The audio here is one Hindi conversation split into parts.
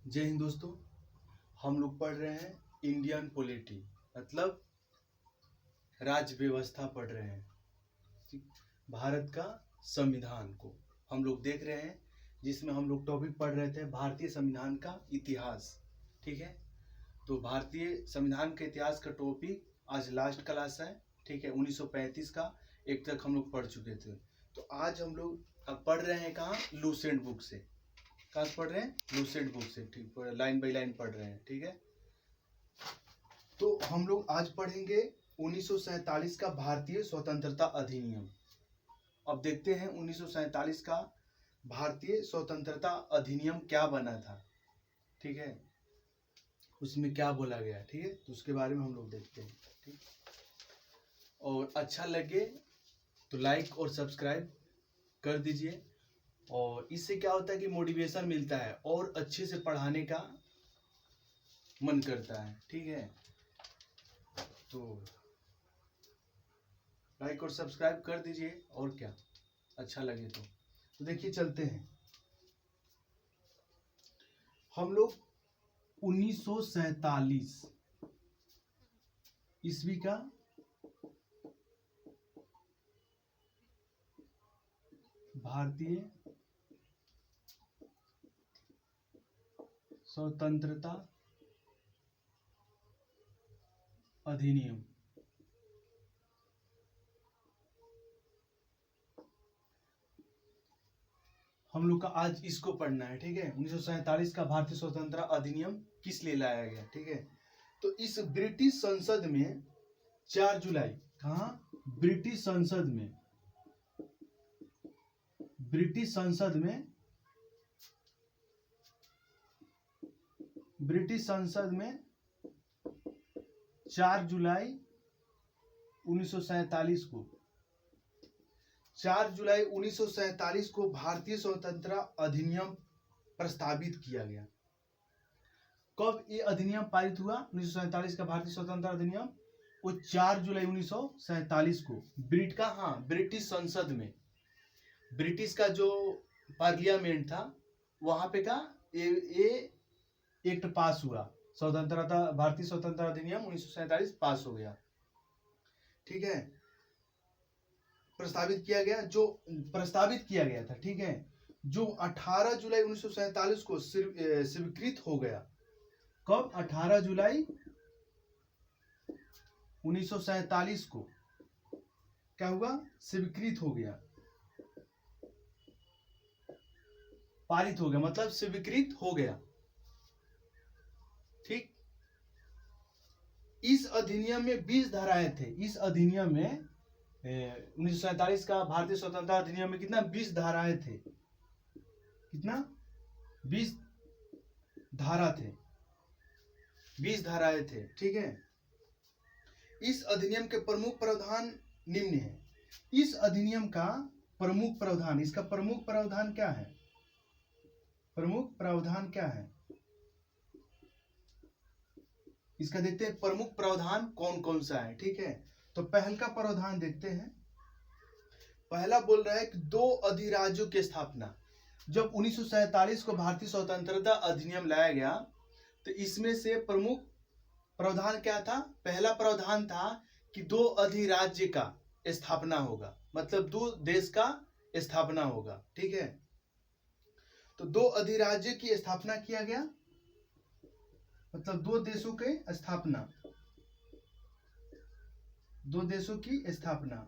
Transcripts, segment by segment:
जय हिंद दोस्तों। हम लोग पढ़ रहे हैं इंडियन पॉलिटी, मतलब राज्य व्यवस्था पढ़ रहे हैं। भारत का संविधान को हम लोग देख रहे हैं, जिसमें हम लोग टॉपिक पढ़ रहे थे भारतीय संविधान का इतिहास। ठीक है, तो भारतीय संविधान के इतिहास का टॉपिक आज लास्ट क्लास है। ठीक है, 1935 का एक तक हम लोग पढ़ चुके थे। तो आज हम लोग अब पढ़ रहे हैं कहाँ, लूसेंट बुक से। कहाँ से पढ़ रहे हैं? लूसेंट बुक से। ठीक, लाइन बाई लाइन पढ़ रहे हैं। ठीक है, तो हम लोग आज पढ़ेंगे 1947 का भारतीय स्वतंत्रता अधिनियम। अब देखते हैं 1947 का भारतीय स्वतंत्रता अधिनियम क्या बना था। ठीक है, उसमें क्या बोला गया। ठीक है, तो उसके बारे में हम लोग देखते हैं। ठीक, और अच्छा लगे तो लाइक और सब्सक्राइब कर दीजिए। और इससे क्या होता है कि मोटिवेशन मिलता है और अच्छे से पढ़ाने का मन करता है। ठीक है, तो लाइक और सब्सक्राइब कर दीजिए, और क्या, अच्छा लगे तो देखिए चलते हैं। हम लोग 1947 ईस्वी का भारतीय स्वतंत्रता अधिनियम हम लोग का आज इसको पढ़ना है। ठीक है, 1947 का भारतीय स्वतंत्रता अधिनियम किस लिए लाया गया। ठीक है, तो इस ब्रिटिश संसद में 4 जुलाई, कहाँ, ब्रिटिश संसद में, ब्रिटिश संसद में, ब्रिटिश संसद में 4 जुलाई 1947 को, 4 जुलाई 1947 को भारतीय स्वतंत्रता अधिनियम प्रस्तावित किया गया। कब ये अधिनियम पारित हुआ? 1947 का भारतीय स्वतंत्रता अधिनियम वो 4 जुलाई 1947 को ब्रिटिश संसद में, ब्रिटिश का जो पार्लियामेंट था वहां पे का ये एक्ट पास हुआ। स्वतंत्रता, भारतीय स्वतंत्रता अधिनियम 1947 पास हो गया। ठीक है, प्रस्तावित किया गया, जो प्रस्तावित किया गया था। ठीक है, जो 18 जुलाई 1947 को स्वीकृत हो गया। कब? 18 जुलाई 1947 को क्या हुआ? स्वीकृत हो गया, पारित हो गया, मतलब स्वीकृत हो गया। ठीक, इस अधिनियम में 20 धाराएं थे। इस अधिनियम में 1947 का भारतीय स्वतंत्रता अधिनियम में कितना? 20 धाराएं थे। कितना? 20 धारा थे, 20 धाराएं थे। ठीक है, इस अधिनियम के प्रमुख प्रावधान निम्न है। इस अधिनियम का प्रमुख प्रावधान, इसका प्रमुख प्रावधान क्या है? प्रमुख प्रावधान क्या है इसका? देखते हैं प्रमुख प्रावधान कौन कौन सा है। ठीक है, तो पहल का प्रावधान देखते हैं। पहला बोल रहा है कि 2 अधिराज्यों की स्थापना। जब 1947 को भारतीय स्वतंत्रता अधिनियम लाया गया तो इसमें से प्रमुख प्रावधान क्या था? पहला प्रावधान था कि 2 अधिराज्य का स्थापना होगा, मतलब 2 देश का स्थापना होगा। ठीक है, तो 2 अधिराज्य की स्थापना किया गया, मतलब 2 देशों के स्थापना, 2 देशों की स्थापना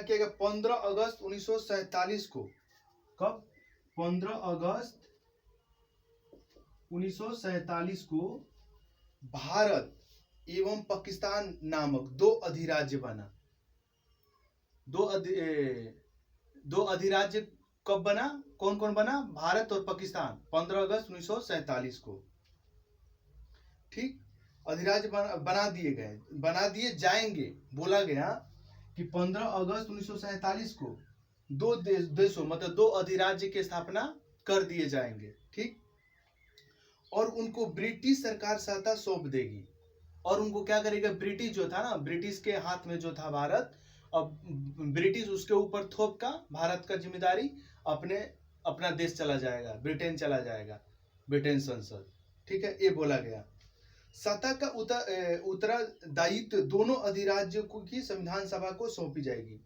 किया गया 15 अगस्त 1947 को। कब? 15 अगस्त 1947 को भारत एवं पाकिस्तान नामक 2 अधिराज्य बना। 2 अधिराज्य कब बना? कौन कौन बना? भारत और पाकिस्तान, 15 अगस्त 1947 को। ठीक, अधिराज्य बना दिए गए, बना दिए जाएंगे। बोला गया कि 15 अगस्त 1947 को 2 देशों, मतलब 2 अधिराज्य की स्थापना कर दिए जाएंगे। ठीक, और उनको ब्रिटिश सरकार सत्ता सौंप देगी। और उनको क्या करेगा? ब्रिटिश जो था ना, ब्रिटिश के हाथ में जो था भारत, अब ब्रिटिश उसके ऊपर थोप का भारत का जिम्मेदारी अपने अपना देश चला जाएगा, ब्रिटेन चला जाएगा, ब्रिटेन संसद। ठीक है, ये बोला गया। सत्ता का उत्तरदायित्व दोनों अधिराज्यों की संविधान सभा को सौंपी जाएगी।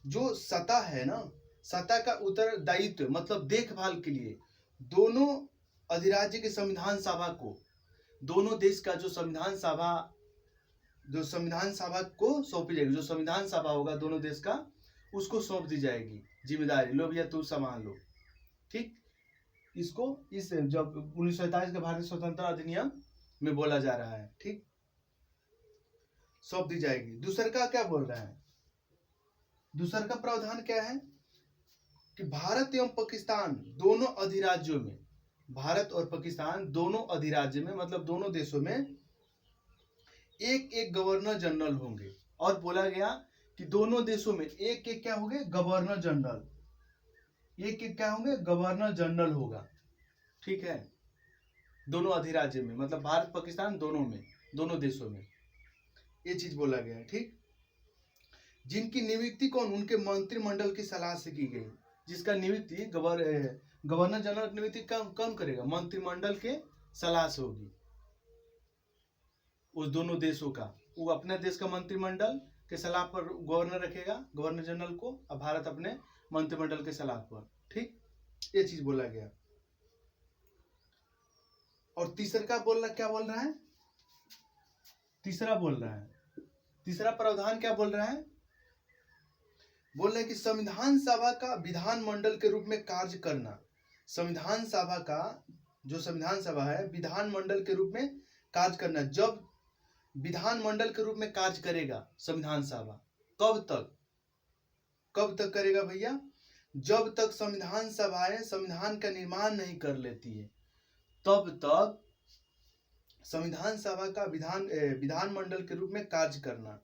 जो सत्ता है ना, सत्ता का उत्तरदायित्व मतलब देखभाल के लिए दोनों अधिराज्य के संविधान सभा को, दोनों देश का जो संविधान सभा को सौंपी जाएगी। जो संविधान सभा होगा दोनों देश का, उसको सौंप दी जाएगी जिम्मेदारी, लो भैया तू संभाल लो। ठीक, इसको इस जब 1947 के भारतीय स्वतंत्रता अधिनियम में बोला जा रहा है। ठीक, सौंप दी जाएगी। दूसरा का क्या बोल रहा है? दूसरा का प्रावधान क्या है कि भारत एवं पाकिस्तान दोनों अधिराज्यों में, भारत और पाकिस्तान दोनों अधिराज्य में मतलब दोनों देशों में एक एक गवर्नर जनरल होंगे। और बोला गया कि दोनों देशों में एक एक क्या होंगे? Governor general. एक एक क्या होंगे? गवर्नर जनरल होगा। ठीक है, दोनों अधिराज्य में मतलब भारत पाकिस्तान दोनों में, दोनों देशों में ये चीज बोला गया है। ठीक, जिनकी नियुक्ति कौन? उनके मंत्रिमंडल की सलाह से की गई। जिसका नियुक्ति गवर्नर जनरल की नियुक्ति कौन करेगा? मंत्रिमंडल के सलाह से होगी। उस दोनों देशों का, वो अपने देश का मंत्रिमंडल के सलाह पर गवर्नर रखेगा, गवर्नर जनरल को, और भारत अपने मंत्रिमंडल के सलाह पर। ठीक, ये चीज बोला गया। और तीसरा क्या बोल रहा है? तीसरा बोल रहा है, तीसरा प्रावधान क्या बोल रहा है? बोल रहे हैं कि संविधान सभा का विधानमंडल के रूप में कार्य करना। संविधान सभा का जो संविधान सभा है विधानमंडल के रूप में कार्य करना। जब विधानमंडल के रूप में कार्य करेगा संविधान सभा, कब तक करेगा भैया? जब तक संविधान सभाएं संविधान का निर्माण नहीं कर लेती है, तब तक संविधान सभा का विधानमंडल के रूप में कार्य करना।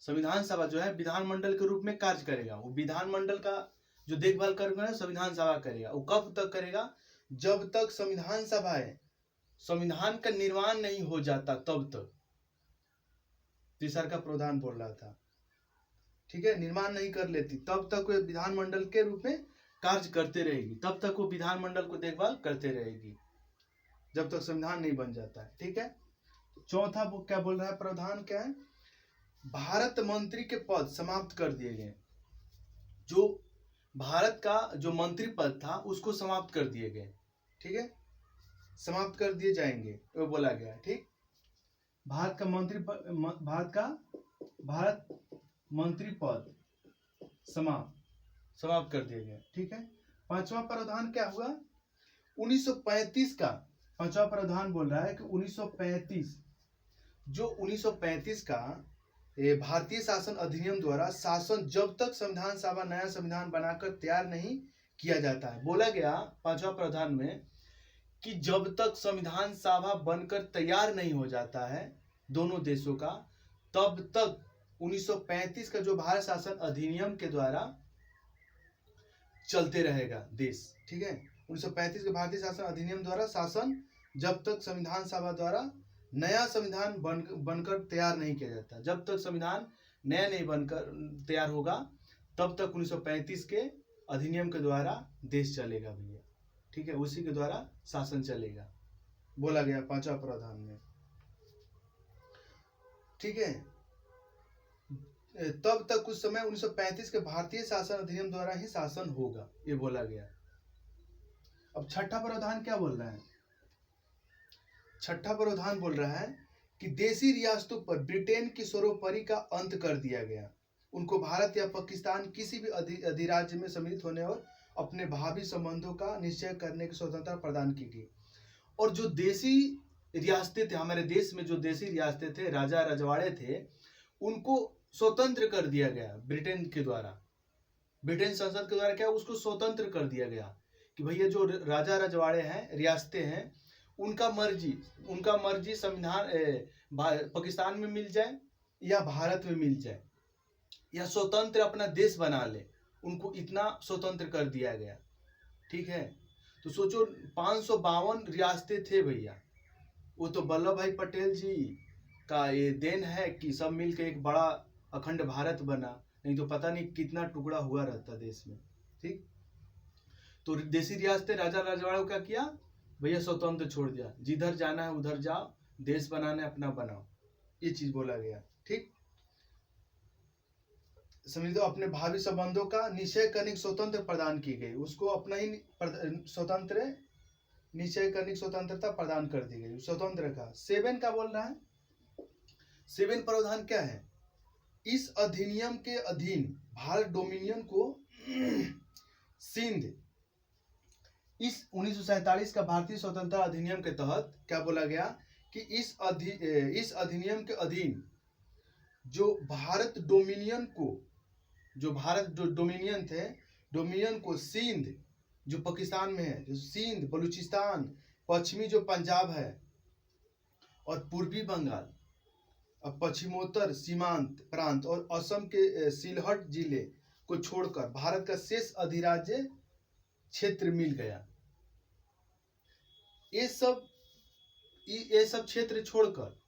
संविधान सभा जो है विधानमंडल के रूप में कार्य करेगा। वो विधानमंडल का जो देखभाल करेगा संविधान सभा करेगा। वो कब तक करेगा? जब तक संविधान सभाएं संविधान का निर्माण नहीं हो जाता तब तक। तीसरा का प्रावधान बोल रहा था। ठीक है, निर्माण नहीं कर लेती तब तक वो विधानमंडल के रूप में कार्य करते रहेगी, तब तक वो विधानमंडल को देखभाल करते रहेगी, जब तक संविधान नहीं बन जाता है। ठीक है, चौथा वो क्या बोल रहा है? प्रावधान क्या है? भारत मंत्री के पद समाप्त कर दिए गए। जो भारत का जो मंत्री पद था उसको समाप्त कर दिए गए। ठीक है, समाप्त कर दिए जाएंगे, वो बोला गया। ठीक, भारत मंत्री पद समाप्त कर दिए गए। ठीक है, पांचवा प्रावधान क्या हुआ? 1935 का पांचवा प्रावधान बोल रहा है कि 1935 का भारतीय शासन अधिनियम द्वारा शासन जब तक संविधान सभा नया संविधान बनाकर तैयार नहीं किया जाता है। बोला गया पांचवा प्रावधान में कि जब तक संविधान सभा बनकर तैयार नहीं हो जाता है दोनों देशों का, तब तक 1935 का जो भारत शासन अधिनियम के द्वारा चलते रहेगा देश। ठीक है, 1935 के भारतीय शासन अधिनियम द्वारा शासन जब तक संविधान सभा द्वारा नया संविधान बनकर तैयार नहीं किया जाता, जब तक संविधान नया नहीं बनकर तैयार होगा तब तक 1935 के अधिनियम के द्वारा देश चलेगा भैया। ठीक है, उसी के द्वारा शासन चलेगा, बोला गया पांचवा प्रावधान में। ठीक है, तब तक कुछ समय 1935 के भारतीय शासन अधिनियम द्वारा ही शासन होगा, ये बोला गया। अब छठा प्रावधान क्या बोल रहा है? छठा प्रावधान बोल रहा है कि देशी रियासतों पर ब्रिटेन की सर्वोपरि का अंत कर दिया गया। उनको भारत या पाकिस्तान किसी भी अधिराज्य में सम्मिलित होने और अपने भावी संबंधों का निश्चय करने की स्वतंत्रता प्रदान की गई। और जो देशी रियासतें थे, हमारे देश में जो देशी रियासतें थे, राजा रजवाड़े थे, उनको स्वतंत्र कर दिया गया ब्रिटेन के द्वारा। ब्रिटेन संसद के द्वारा क्या उसको स्वतंत्र कर दिया गया कि भैया जो राजा रजवाड़े हैं, रियासतें हैं, उनका मर्जी संविधान पाकिस्तान में मिल जाए या भारत में मिल जाए या स्वतंत्र अपना देश बना ले, उनको इतना स्वतंत्र कर दिया गया। ठीक है, तो सोचो 552 रियासतें थे भैया। वो तो वल्लभ भाई पटेल जी का ये देन है कि सब मिलकर एक बड़ा अखंड भारत बना, नहीं तो पता नहीं कितना टुकड़ा हुआ रहता देश में। ठीक, तो देसी रियासतें राजा रजवाड़ों क्या किया, भैया स्वतंत्र छोड़ दिया, जिधर जाना है उधर जाओ, देश बनाना है अपना बनाओ, ये चीज बोला गया। ठीक, समझ लो, अपने भावी संबंधों का निश्चय करने की स्वतंत्र प्रदान की गई, उसको अपना ही स्वतंत्र निश्चय करने की स्वतंत्रता प्रदान कर दी गई, स्वतंत्र का। 7 का बोल रहा है, 7 प्रावधान क्या है, इस अधिनियम के अधीन भारत डोमिनियन को सिंध, इस 1947 का भारतीय स्वतंत्रता अधिनियम के तहत क्या बोला गया कि इस अधिनियम के अधीन जो भारत डोमिनियन को, जो भारत जो डोमिनियन थे, डोमिनियन को सिंध जो पाकिस्तान में है, जो सिंध, बलूचिस्तान, पश्चिमी जो पंजाब है और पूर्वी बंगाल, अब पश्चिमोत्तर सीमांत प्रांत और असम के सिलहट जिले को छोड़कर भारत का शेष अधिराज्य क्षेत्र मिल गया। ये सब क्षेत्र छोड़कर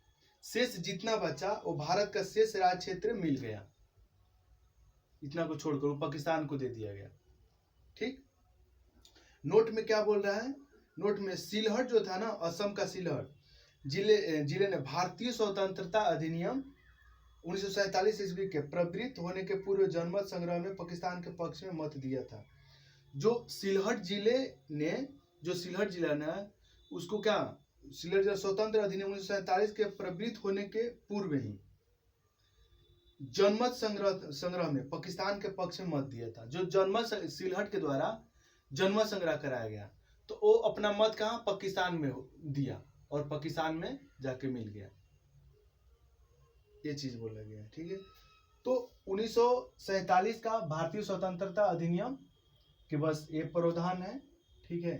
शेष जितना बचा वो भारत का शेष राज्य क्षेत्र मिल गया, इतना को छोड़कर वो पाकिस्तान को दे दिया गया। ठीक, नोट में क्या बोल रहा है, नोट में सिलहट जो था ना, असम का सिलहट जिले ने भारतीय स्वतंत्रता अधिनियम 1947 ईस्वी के प्रवृत्त होने के पूर्व जनमत संग्रह में पाकिस्तान के पक्ष में मत दिया था। जो सिलहट जिला ने उसको क्या, सिलहट जिला स्वतंत्र अधिनियम 1947 के प्रवृत्त होने के पूर्व ही जनमत संग्रह में पाकिस्तान के पक्ष में मत दिया था। जो जनमत सिलहट के द्वारा जनमत संग्रह कराया गया, तो वो अपना मत कहाँ, पाकिस्तान में दिया और पाकिस्तान में जाके मिल गया, ये चीज बोला गया। ठीक है, तो 1947 का भारतीय स्वतंत्रता अधिनियम के बस ये प्रावधान है। ठीक है,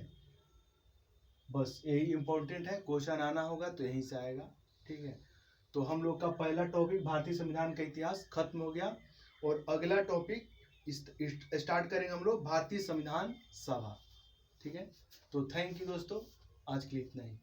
बस यही इंपॉर्टेंट है, क्वेश्चन आना होगा तो यहीं से आएगा। ठीक है, तो हम लोग का पहला टॉपिक भारतीय संविधान का इतिहास खत्म हो गया, और अगला टॉपिक स्टार्ट करेंगे हम लोग भारतीय संविधान सभा। ठीक है, तो थैंक यू दोस्तों, आज के लिए इतना ही।